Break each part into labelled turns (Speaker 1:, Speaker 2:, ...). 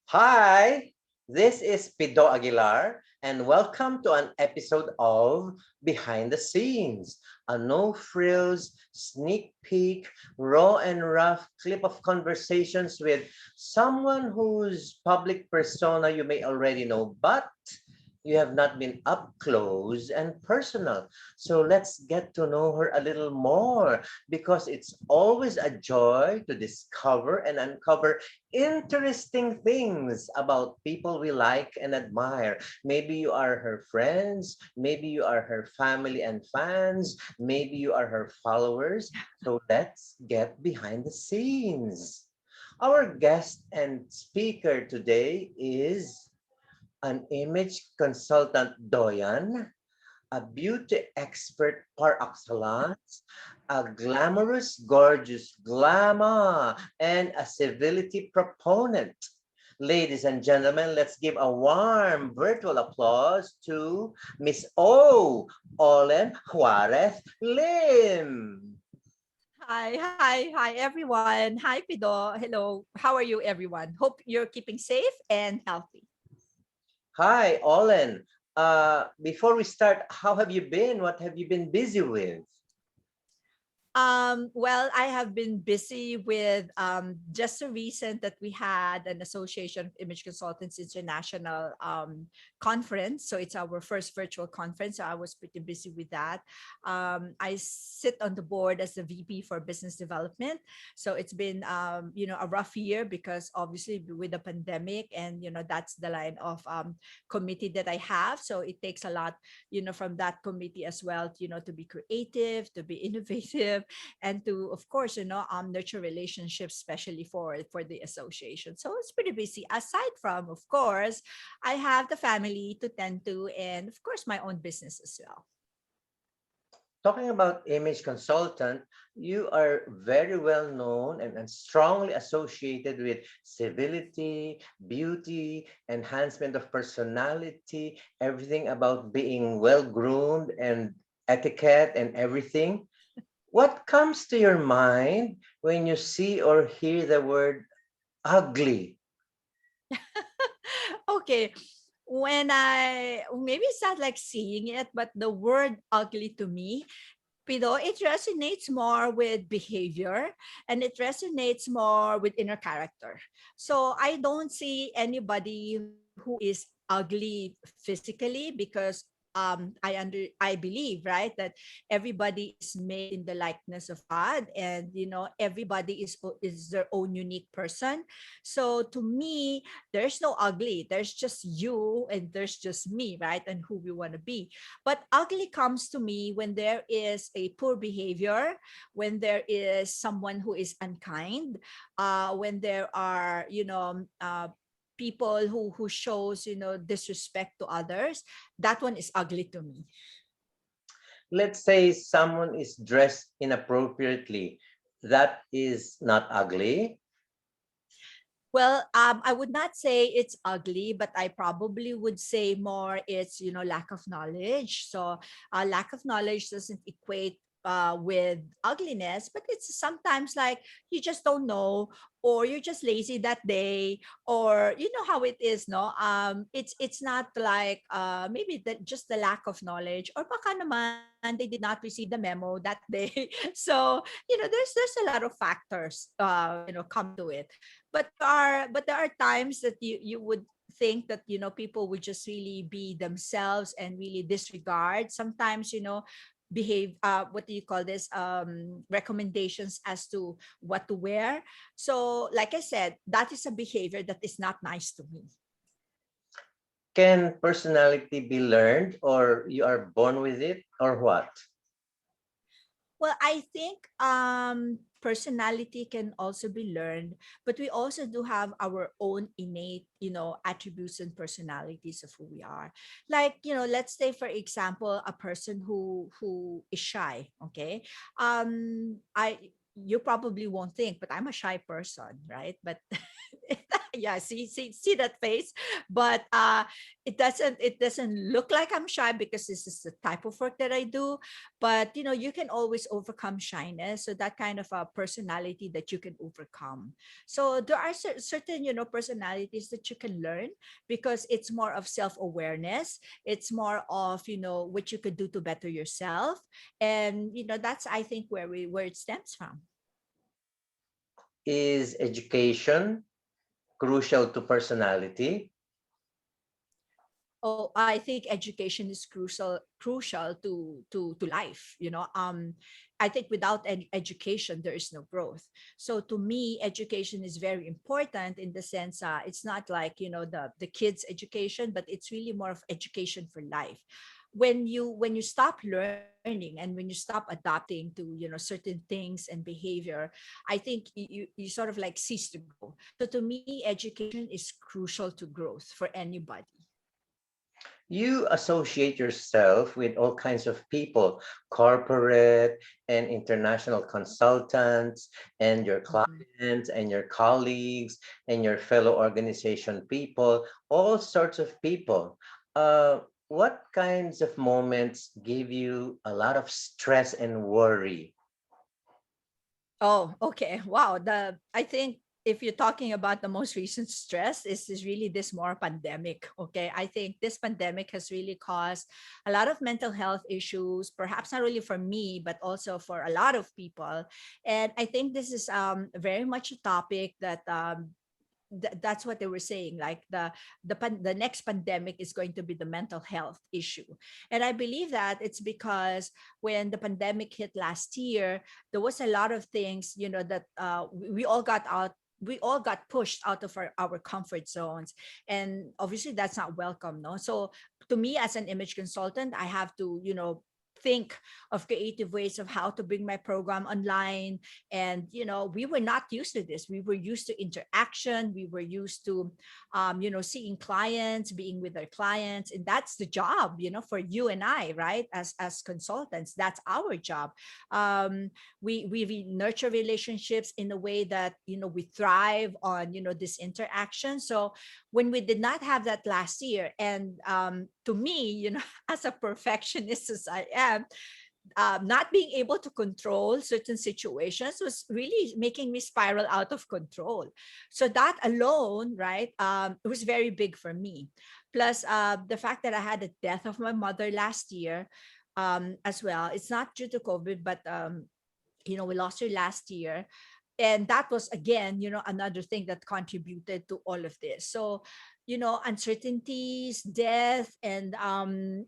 Speaker 1: Hi, this is Pido Aguilar, and welcome to an episode of Behind the Scenes, a no frills, sneak peek, raw and rough clip of conversations with someone whose public persona you may already know, but you have not been up close and personal. So let's get to know her a little more because it's always a joy to discover and uncover interesting things about people we like and admire. Maybe you are her friends, maybe you are her family and fans, maybe you are her followers. So let's get behind the scenes. Our guest and speaker today is an image consultant doyan, a beauty expert par excellence, a glamorous, gorgeous glamour, and a civility proponent. Ladies and gentlemen, let's give a warm virtual applause to Miss O. Olen Juarez Lim.
Speaker 2: Hi, everyone. Hi, Pido. Hello. How are you, everyone? Hope you're keeping safe and healthy.
Speaker 1: Hi, Olen. Before we start, how have you been? What have you been busy with?
Speaker 2: Well, I have been busy with just so recent that we had an Association of Image Consultants International conference. So it's our first virtual conference. So I was pretty busy with that. I sit on the board as the VP for Business Development. So it's been a rough year because obviously with the pandemic, and that's the line of committee that I have. So it takes a lot, from that committee as well, to be creative, to be innovative, and to, of course, nurture relationships, especially for the association. So it's pretty busy. Aside from, of course, I have the family to tend to, and of course my own business as well.
Speaker 1: Talking about image consultant, you are very well known and strongly associated with civility, beauty, enhancement of personality, everything about being well groomed and etiquette and everything. What comes to your mind when you see or hear the word ugly?
Speaker 2: Okay, when I maybe it's not like seeing it, but the word ugly to me, Pido, it resonates more with behavior, and it resonates more with inner character. So I don't see anybody who is ugly physically because I believe, right, that everybody is made in the likeness of God, and everybody is their own unique person. So to me, there's no ugly. There's just you and there's just me, right? And who we want to be. But ugly comes to me when there is a poor behavior, when there is someone who is unkind, when there are, people who shows, disrespect to others. That one is ugly to me.
Speaker 1: Let's say someone is dressed inappropriately. That is not ugly.
Speaker 2: Well, I would not say it's ugly, but I probably would say more it's, lack of knowledge. So, lack of knowledge doesn't equate with ugliness, but it's sometimes like you just don't know, or you're just lazy that day, or you know how it is, no? It's not like maybe that just the lack of knowledge, or baka naman they did not receive the memo that day. So there's a lot of factors come to it. But there are times that you would think that people would just really be themselves and really disregard sometimes, behave, what do you call this, recommendations as to what to wear. So like I said, that is a behavior that is not nice to me.
Speaker 1: Can personality be learned or you are born with it or what?
Speaker 2: Well, I think personality can also be learned, but we also do have our own innate, attributes and personalities of who we are. Like, let's say for example, a person who is shy, okay? I You probably won't think, but I'm a shy person, right? But Yeah, see that face. But it doesn't look like I'm shy because this is the type of work that I do. But you can always overcome shyness, so that kind of a personality that you can overcome. So there are certain personalities that you can learn, because it's more of self-awareness. It's more of what you could do to better yourself. And that's, I think, where it stems from.
Speaker 1: Is education crucial to personality?
Speaker 2: Oh, I think education is crucial to life. I think without education there is no growth. So to me, education is very important, in the sense, it's not like the kids education, but it's really more of education for life. When you stop learning, and when you stop adapting to certain things and behavior, I think you sort of like cease to grow. So to me, education is crucial to growth for anybody.
Speaker 1: You associate yourself with all kinds of people, corporate and international consultants, and your
Speaker 2: Mhm.
Speaker 1: clients, and your colleagues, and your fellow organization people, all sorts of people. What kinds of moments give you a lot of stress and worry?
Speaker 2: Oh, okay. Wow. I think if you're talking about the most recent stress, is really this more pandemic. Okay. I think this pandemic has really caused a lot of mental health issues, perhaps not only for me, but also for a lot of people. And I think this is very much a topic that that's what they were saying, like the next pandemic is going to be the mental health issue. And I believe that it's because when the pandemic hit last year, there was a lot of things, that we all got out, we all got pushed out of our comfort zones. And obviously that's not welcome, no. So to me, as an image consultant, I have to think of creative ways of how to bring my program online. And we were not used to this. We were used to interaction. We were used to seeing clients, being with our clients. And that's the job, for you and I, right, as consultants. That's our job. We nurture relationships in a way that we thrive on this interaction. So when we did not have that last year, and to me, as a perfectionist as I am, not being able to control certain situations was really making me spiral out of control. So that alone, right, it was very big for me. Plus, the fact that I had the death of my mother last year, as well. It's not due to COVID, but we lost her last year. And that was, again, another thing that contributed to all of this. So uncertainties, death, and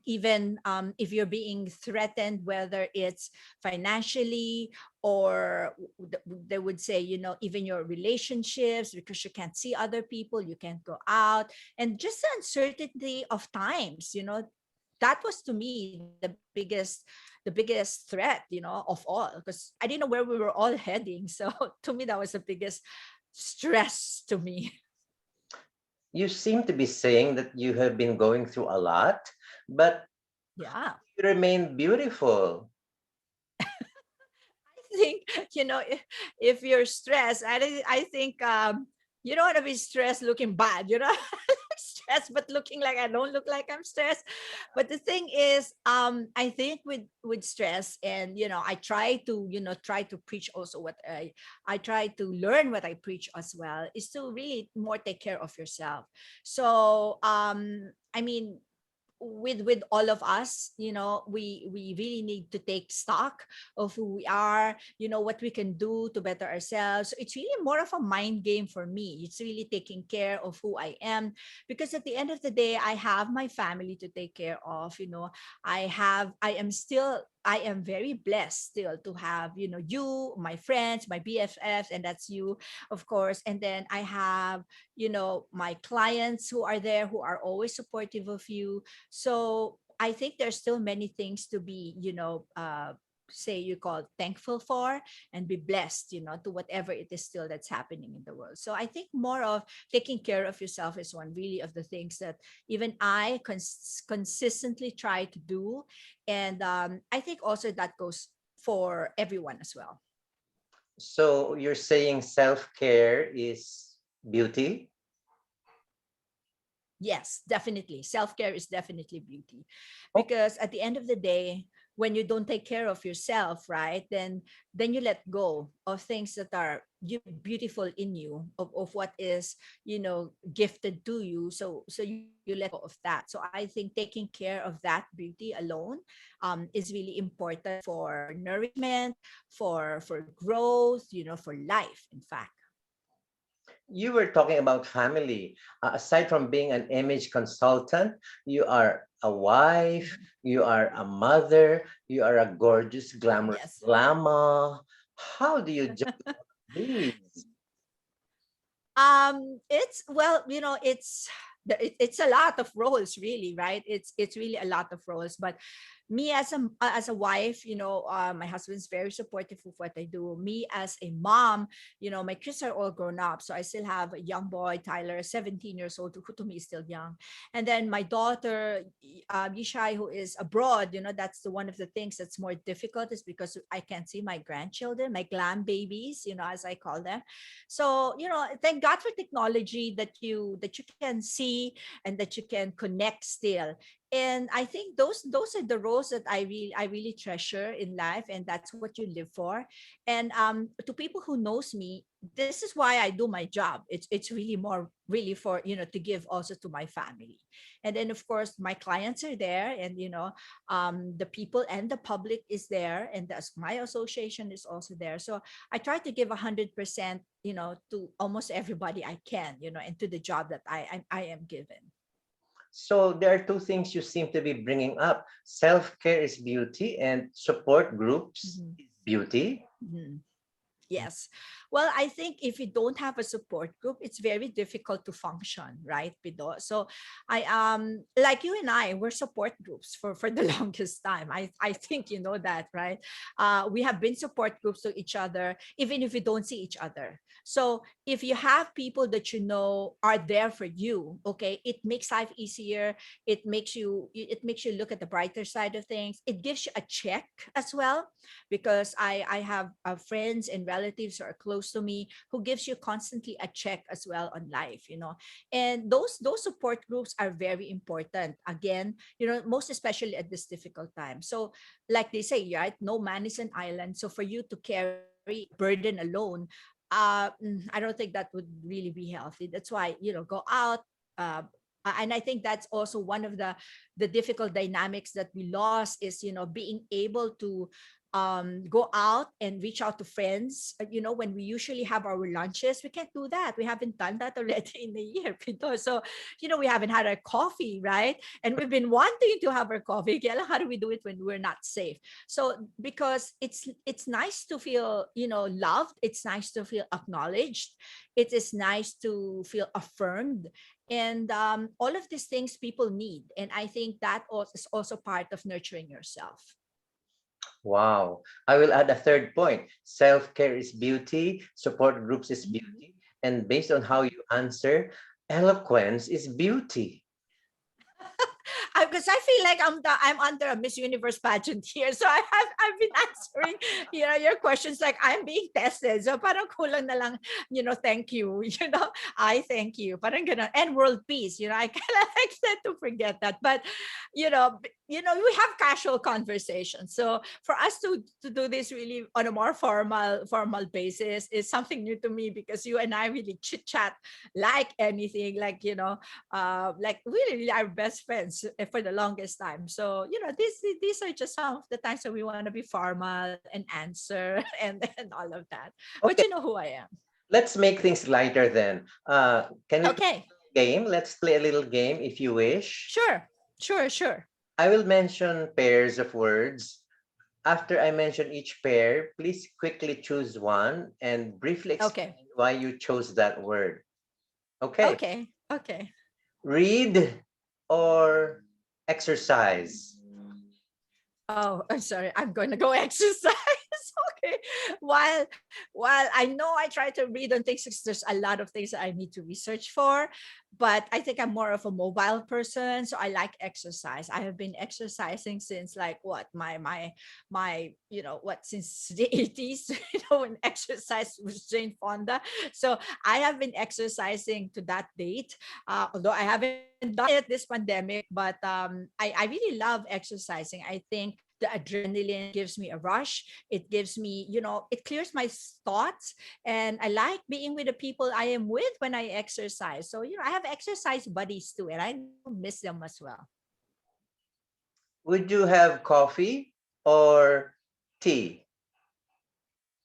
Speaker 2: even if you're being threatened, whether it's financially, or they would say, even your relationships, because you can't see other people, you can't go out, and just the uncertainty of times, that was to me the biggest threat, of all, because I didn't know where we were all heading. So to me, that was the biggest stress to me.
Speaker 1: You seem to be saying that you have been going through a lot, but
Speaker 2: Yeah.
Speaker 1: you remain beautiful.
Speaker 2: I think, if you're stressed, I think you don't want to be stressed looking bad, stressed but looking like I don't look like I'm stressed. But the thing is, I think with stress, and I try to try to preach also what I try to learn what I preach as well, is to really more take care of yourself. So I mean, with all of us, we really need to take stock of who we are, what we can do to better ourselves. So it's really more of a mind game for me. It's really taking care of who I am, because at the end of the day, I have my family to take care of. I am very blessed still to have, you, my friends, my BFFs, and that's you, of course. And then I have, my clients who are there, who are always supportive of you. So I think there's still many things to be, say you call thankful for, and be blessed, to whatever it is still that's happening in the world. So I think more of taking care of yourself is one really of the things that even I consistently try to do. And I think also that goes for everyone as well.
Speaker 1: So you're saying self care is Beauty?
Speaker 2: Yes, definitely. Self care is definitely beauty.
Speaker 1: Oh,
Speaker 2: Because at the end of the day, when you don't take care of yourself, right, then you let go of things that are beautiful in you, of what is, gifted to you. So you let go of that. So I think taking care of that beauty alone is really important for nourishment, for growth, for life, in fact.
Speaker 1: you were talking about family. Aside from being an image consultant, you are a wife,
Speaker 2: Mhm.
Speaker 1: you are a mother, you are a gorgeous, glamorous
Speaker 2: Yes.
Speaker 1: llama. How do you juggle these?
Speaker 2: It's, well, it's a lot of roles, really, right? It's really a lot of roles. But me as a wife, my husband's very supportive of what I do. Me as a mom, my kids are all grown up, so I still have a young boy, Tyler, 17 years old, who to me is still young. And then my daughter, Yishai, who is abroad. That's one of the things that's more difficult, is because I can't see my grandchildren, my glam babies, as I call them. So, thank God for technology, that you can see and that you can connect still. And I think those are the roles that I really treasure in life, and that's what you live for. And to people who knows me, this is why I do my job. It's really more, really, for, to give also to my family. And then, of course, my clients are there, and the people and the public is there, and that's my association is also there. So I try to give 100%, to almost everybody I can, and to the job that I am given.
Speaker 1: So there are two things you seem to be bringing up. Self-care is beauty and support groups
Speaker 2: Mhm.
Speaker 1: is beauty.
Speaker 2: Mhm. Yes. Well, I think if you don't have a support group, it's very difficult to function, right, Pido? So like you and I, we're support groups for the longest time. I think you know that, right? We have been support groups to each other, even if we don't see each other. So if you have people that you know are there for you, okay, it makes life easier. It makes you look at the brighter side of things. It gives you a check as well, because I have friends and relatives who are close to me, who gives you constantly a check as well on life. And those support groups are very important, again, most especially at this difficult time. So, like they say, right, no man is an island. So for you to carry a burden alone, I don't think that would really be healthy. That's why, go out. uh, and I think that's also one of the difficult dynamics that we lost, is, being able to go out and reach out to friends. When we usually have our lunches, we can't do that. We haven't done that already in a year. Pito. So, we haven't had our coffee, right? And we've been wanting to have our coffee. Kaya lang, how do we do it when we're not safe? So, because it's nice to feel, loved. It's nice to feel acknowledged. It is nice to feel affirmed. And all of these things people need. And I think that is also part of nurturing yourself.
Speaker 1: Wow. I will add a third point. Self-care is beauty, support groups is
Speaker 2: Mhm.
Speaker 1: beauty, and based on how you answer, eloquence is beauty.
Speaker 2: Because I feel like I'm under a Miss Universe pageant here. So I've been answering, your questions like I'm being tested. So parang kulang na lang, thank you. I thank you. Parang ganun. And world peace. I kind of like tend to forget that. But we have casual conversations. So for us to do this really on a more formal basis is something new to me, because you and I really chit chat like anything, like really are best friends for the longest time. So these are just some of the times that we want to be formal and answer and all of that. But you
Speaker 1: Okay,
Speaker 2: know who I am.
Speaker 1: let's make things lighter then. Can we play
Speaker 2: Okay,
Speaker 1: a game? Let's play a little game if you wish.
Speaker 2: sure, sure.
Speaker 1: I will mention pairs of words. After I mention each pair, please quickly choose one and briefly
Speaker 2: Okay,
Speaker 1: explain why you chose that word. Okay.
Speaker 2: okay.
Speaker 1: Read or exercise?
Speaker 2: Oh, I'm sorry. I'm going to go exercise. Okay. While I know I try to read on things, 'cause there's a lot of things that I need to research for, but I think I'm more of a mobile person, so I like exercise. I have been exercising since like what my what, since the 80s, when exercise was Jane Fonda. So I have been exercising to that date, although I haven't done it this pandemic, but I really love exercising. I think the adrenaline gives me a rush. It gives me, it clears my thoughts. And I like being with the people I am with when I exercise. So, I have exercise buddies too, and I do miss them as well.
Speaker 1: Would you have coffee or tea?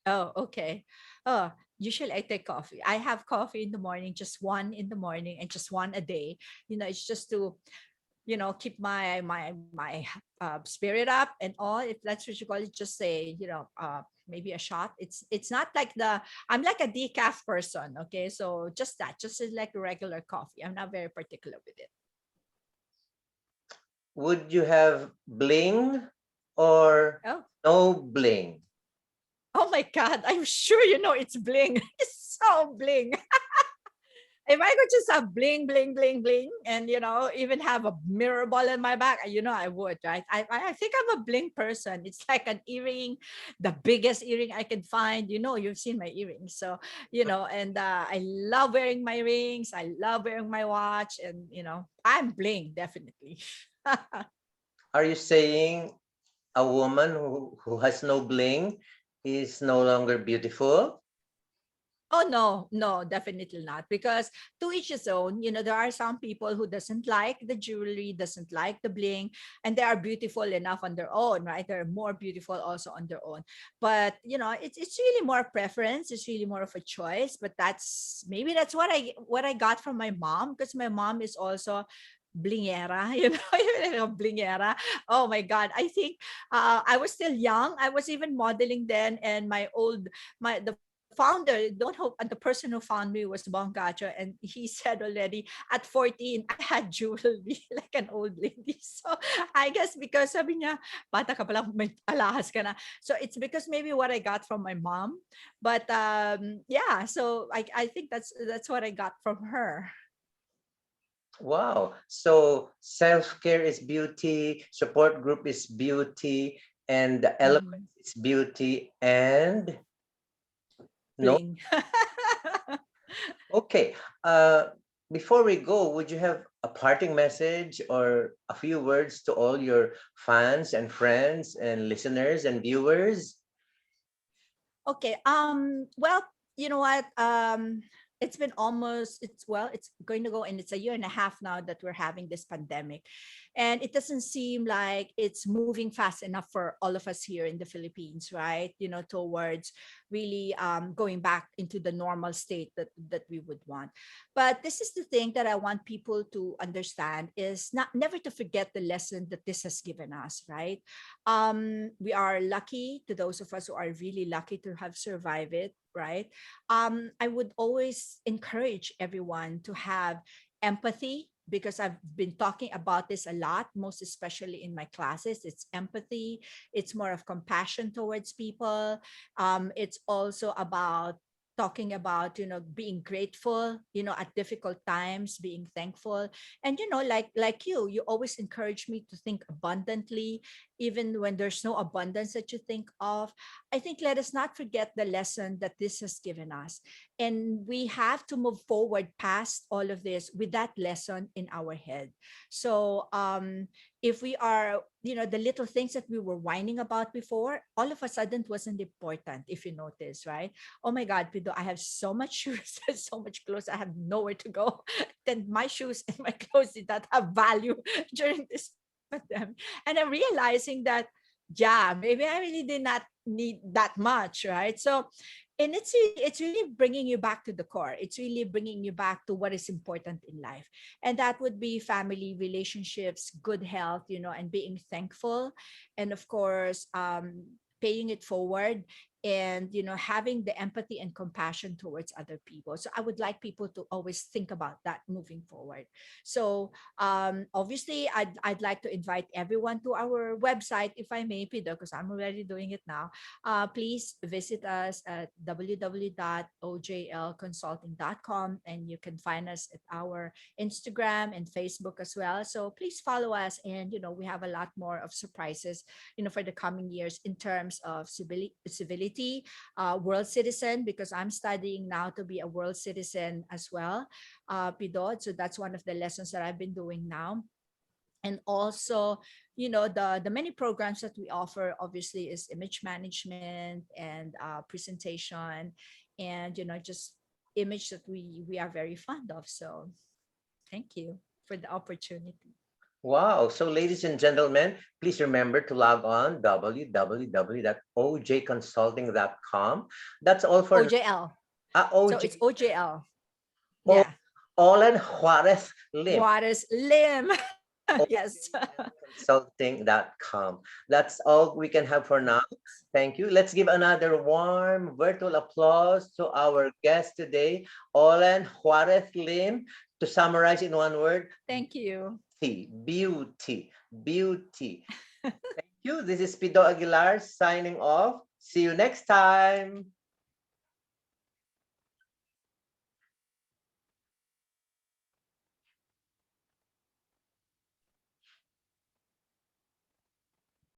Speaker 2: Oh, okay. Oh, usually I take coffee. I have coffee in the morning, just one in the morning and just one a day. It's just to keep my spirit up and all, if that's what you call it. Just say, maybe a shot. It's not like I'm like a decaf person. Okay, so just like regular coffee. I'm not very particular with it.
Speaker 1: Would you have bling or
Speaker 2: Oh,
Speaker 1: no bling?
Speaker 2: oh my god, I'm sure it's bling. It's so bling. If I could just have bling, bling, bling, bling, and even have a mirror ball in my back, I would, right? I think I'm a bling person. It's like an earring, the biggest earring I can find. You've seen my earrings, so and I love wearing my rings. I love wearing my watch, and I'm bling definitely.
Speaker 1: Are you saying a woman who has no bling is no longer beautiful?
Speaker 2: Oh no, no, definitely not. Because to each his own, there are some people who doesn't like the jewelry, doesn't like the bling, and they are beautiful enough on their own, right? They're more beautiful also on their own. But it's really more preference. It's really more of a choice. But that's what I got from my mom, because my mom is also blingera, blingera. Oh my god, I think I was still young. I was even modeling then, and my the founder, the person who found me was Bongacho, and he said already at 14 I had jewelry like an old lady. So I guess because sabi niya, bata ka pa lang, may alahas ka na. So it's because maybe what I got from my mom. But yeah, so I think that's what I got from her.
Speaker 1: Wow. So self-care is beauty, support group is beauty, and the
Speaker 2: Mhm.
Speaker 1: elements is beauty. And no.
Speaker 2: Bling.
Speaker 1: Okay. Before we go, would you have a parting message or a few words to all your fans and friends and listeners and viewers?
Speaker 2: Okay. Well, you know what? It's been it's going to go, and it's a year and a half now that we're having this pandemic, and it doesn't seem like it's moving fast enough for all of us here in the Philippines, right? Towards really going back into the normal state that we would want. But this is the thing that I want people to understand, is not never to forget the lesson that this has given us, right? We are lucky, to those of us who are really lucky to have survived it, right? I would always encourage everyone to have empathy, because I've been talking about this a lot, most especially in my classes. It's empathy, it's more of compassion towards people. It's also about talking about being grateful at difficult times, being thankful. And like you always encourage me to think abundantly, even when there's no abundance that you think of. I think let us not forget the lesson that this has given us. And we have to move forward past all of this with that lesson in our head. So if we are, the little things that we were whining about before, all of a sudden wasn't important, if you notice, right? Oh my God, Pido, I have so much shoes, so much clothes, I have nowhere to go. Then my shoes and my clothes did not have value during this pandemic. And I'm realizing that, yeah, maybe I really did not need that much, right? So, and it's really bringing you back to the core. It's really bringing you back to what is important in life, and that would be family, relationships, good health, and being thankful, and of course, paying it forward. and having the empathy and compassion towards other people. So I would like people to always think about that moving forward. So obviously I'd like to invite everyone to our website, if I may, Pido, because I'm already doing it now. Please visit us at www.ojlconsulting.com, and you can find us at our Instagram and Facebook as well. So please follow us, and we have a lot more of surprises for the coming years in terms of civility, world citizen, because I'm studying now to be a world citizen as well, Pidot. So that's one of the lessons that I've been doing now. And also, the many programs that we offer obviously is image management and presentation, and just image that we are very fond of. So thank you for the opportunity.
Speaker 1: Wow. So, ladies and gentlemen, please remember to log on www.ojconsulting.com. That's all for
Speaker 2: OJL. So
Speaker 1: OJ.
Speaker 2: it's OJL.
Speaker 1: O,
Speaker 2: Yeah.
Speaker 1: Olan Juarez Lim.
Speaker 2: What is limb? Yes.
Speaker 1: ojlconsulting.com. That's all we can have for now. Thank you. Let's give another warm virtual applause to our guest today, Olan Juarez Lim. To summarize in one word,
Speaker 2: Thank you.
Speaker 1: beauty, beauty. Thank you. This is Pido Aguilar signing off. See you next time.